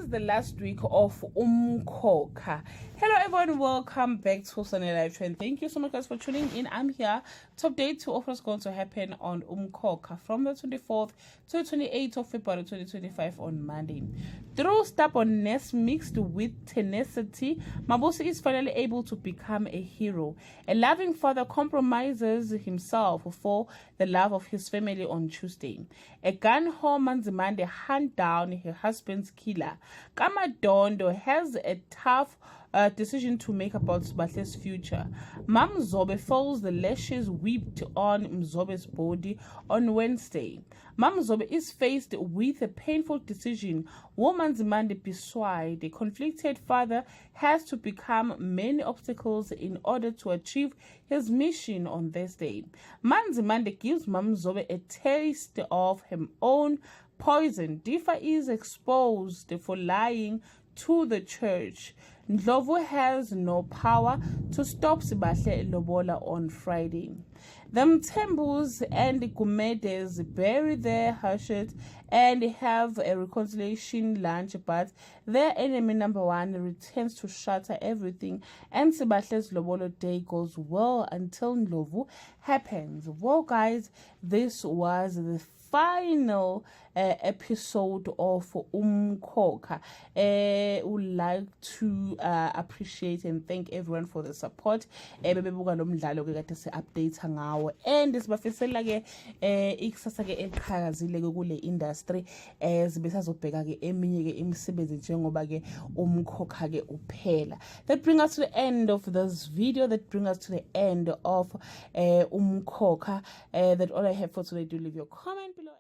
is the last week of Umkhokha. Hello everyone, welcome back to Sunday Live Trend. Thank you so much guys for tuning in. I'm here to update you of what's going to happen on Umkhokha from the 24th to 28th of February 2025 on Monday. Through stubbornness mixed with tenacity, Mabusi is finally able to become a hero. A loving father compromises himself for the love of his family on Tuesday. A gun-ho Manzimande hunt down her husband's killer. Kamadondo has a tough decision to make about Sibahle's future. Mam Zobe follows the lashes whipped on Mzobe's body on Wednesday. Mam Zobe is faced with a painful decision. Manzimande Biswai, the conflicted father, has to become many obstacles in order to achieve his mission on Thursday. Manzimande gives Mam Zobe a taste of her own poison. Difa is exposed for lying to the church. Ndlovu has no power to stop Sibahle Lobola on Friday. The Mtembus and Gumedes bury their hatchet and have a reconciliation lunch, but their enemy number one returns to shatter everything, and Sibahle's Lobola day goes well until Ndlovu happens. Well guys, this was the final episode of Umkhokha. Would like to appreciate and thank everyone for the support. Bebebuka lo mdlalo ke kade se update ngawo, and sibafisela ke ikusasa ke eqhakazile ke kule industry sibe sazobheka ke eminye ke imisebenzi njengoba ke Umkhokha ke uphela. That brings us to the end of this video. That brings us to the end of Umkhokha. That all I have for today. Do leave your comment below.